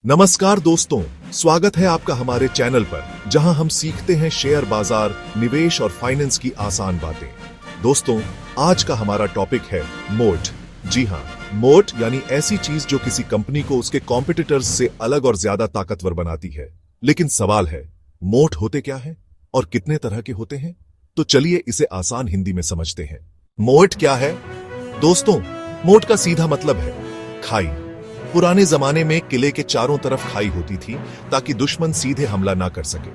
नमस्कार दोस्तों, स्वागत है आपका हमारे चैनल पर, जहां हम सीखते हैं शेयर बाजार, निवेश और फाइनेंस की आसान बातें। दोस्तों, आज का हमारा टॉपिक है मोट। जी हां, मोट यानी ऐसी चीज जो किसी कंपनी को उसके कॉम्पिटिटर्स से अलग और ज्यादा ताकतवर बनाती है। लेकिन सवाल है, मोट होते क्या है और कितने तरह के होते हैं? तो चलिए इसे आसान हिंदी में समझते हैं। मोट क्या है? दोस्तों, मोट का सीधा मतलब है खाई। पुराने जमाने में किले के चारों तरफ खाई होती थी ताकि दुश्मन सीधे हमला ना कर सके।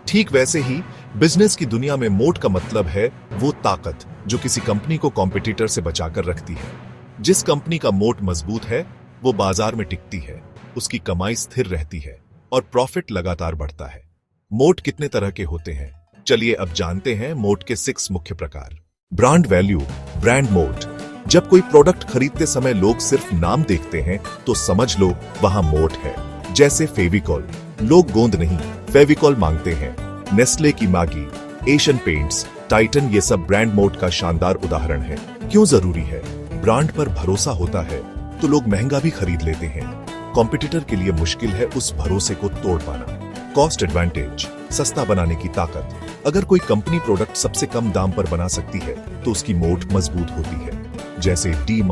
ठीक वैसे ही बिजनेस की दुनिया में मोट का मतलब है वो ताकत जो किसी कंपनी को कॉम्पिटिटर से बचाकर रखती है। जिस कंपनी का मोट मजबूत है वो बाजार में टिकती है, उसकी कमाई स्थिर रहती है और प्रॉफिट लगातार बढ़ता है। मोट कितने तरह के होते हैं? चलिए अब जानते हैं मोट के 6 मुख्य प्रकार। ब्रांड वैल्यू, ब्रांड मोट। जब कोई प्रोडक्ट खरीदते समय लोग सिर्फ नाम देखते हैं तो समझ लो वहां मोट है। जैसे फेविकॉल, लोग गोंद नहीं फेविकॉल मांगते हैं। नेस्ले की मैगी, एशियन पेंट्स, टाइटन, ये सब ब्रांड मोट का शानदार उदाहरण है। क्यों जरूरी है? ब्रांड पर भरोसा होता है तो लोग महंगा भी खरीद लेते हैं। कॉम्पिटिटर के लिए मुश्किल है उस भरोसे को तोड़ पाना। कॉस्ट एडवांटेज, सस्ता बनाने की ताकत। अगर कोई कंपनी प्रोडक्ट सबसे कम दाम पर बना सकती है तो उसकी मोट मजबूत होती है। जैसे डी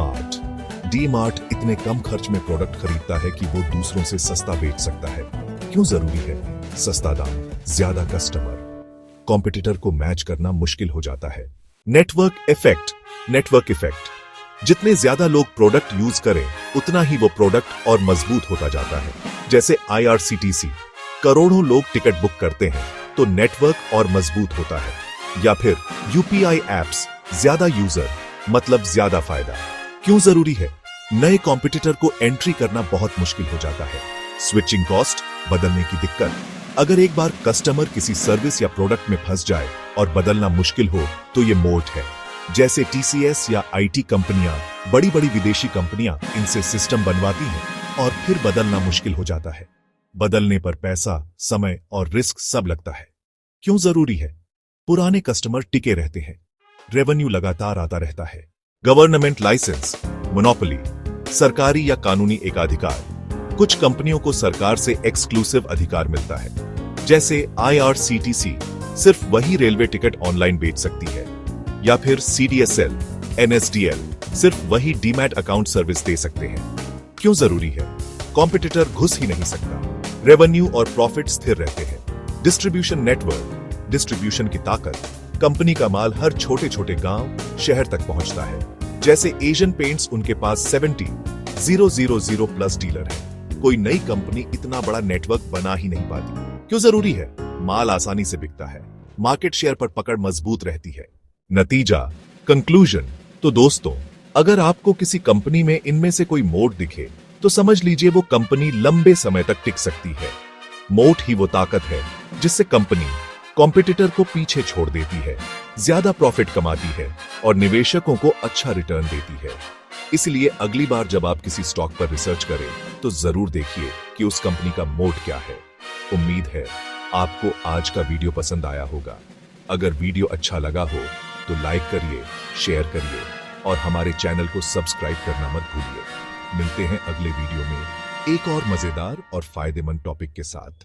मार्ट इतने कम खर्च में प्रोडक्ट खरीदता है कि वो दूसरों से सस्ता बेच सकता है। क्यों जरूरी है? सस्ता दाम, ज्यादा कस्टमर, कॉम्पिटिटर को मैच करना मुश्किल हो जाता है। नेटवर्क इफेक्ट, जितने ज्यादा लोग प्रोडक्ट यूज करें उतना ही वो प्रोडक्ट और मजबूत होता जाता है। जैसे IRCTC, करोड़ों लोग टिकट बुक करते हैं तो नेटवर्क और मजबूत होता है। या फिर UPI एप्स, ज्यादा यूजर मतलब ज्यादा फायदा। क्यों जरूरी है? नए कॉम्पिटिटर को एंट्री करना बहुत मुश्किल हो जाता है। स्विचिंग कॉस्ट, बदलने की दिक्कत। अगर एक बार कस्टमर किसी सर्विस या प्रोडक्ट में फंस जाए और बदलना मुश्किल हो तो ये मोट है। जैसे TCS या IT कंपनियां, बड़ी बड़ी विदेशी कंपनियां इनसे सिस्टम बनवाती हैं और फिर बदलना मुश्किल हो जाता है। बदलने पर पैसा, समय और रिस्क सब लगता है। क्यों जरूरी है? पुराने कस्टमर टिके रहते हैं, रेवेन्यू लगातार आता रहता है। गवर्नमेंट लाइसेंस, मोनोपोली, सरकारी या कानूनी एकाधिकार। कुछ कंपनियों को सरकार से एक्सक्लूसिव अधिकार मिलता है। जैसे IRCTC सिर्फ वही रेलवे टिकट ऑनलाइन बेच सकती है, या फिर CDSL, NSDL सिर्फ वही डीमैट अकाउंट सर्विस दे सकते हैं। क्यों जरूरी है? कॉम्पिटिटर घुस ही नहीं सकता। रेवेन्यू और प्रॉफिट स्थिर रहते हैं। डिस्ट्रीब्यूशन नेटवर्क, डिस्ट्रीब्यूशन की ताकत। कंपनी का माल हर छोटे छोटे गांव, शहर तक पहुंचता है। जैसे एशियन पेंट्स, उनके पास 70,000 प्लस डीलर है। कोई नई कंपनी इतना बड़ा नेटवर्क बना ही नहीं पाती। क्यों जरूरी है? माल आसानी से बिकता है, मार्केट शेयर पर पकड़ मजबूत रहती है। नतीजा, कंक्लूजन। तो दोस्तों, अगर आपको किसी कंपनी में इनमें से कोई मोट दिखे तो समझ लीजिए वो कंपनी लंबे समय तक टिक सकती है। मोट ही वो ताकत है जिससे कंपनी कॉम्पिटिटर को पीछे छोड़ देती है, ज्यादा प्रॉफिट कमाती है और निवेशकों को अच्छा रिटर्न देती है। इसलिए अगली बार जब आप किसी स्टॉक पर रिसर्च करें तो जरूर देखिए कि उस कंपनी का मोट क्या है। उम्मीद है आपको आज का वीडियो पसंद आया होगा। अगर वीडियो अच्छा लगा हो तो लाइक करिए, शेयर करिए और हमारे चैनल को सब्सक्राइब करना मत भूलिए। मिलते हैं अगले वीडियो में एक और मजेदार और फायदेमंद टॉपिक के साथ।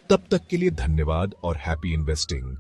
तब तक के लिए धन्यवाद और हैप्पी इन्वेस्टिंग।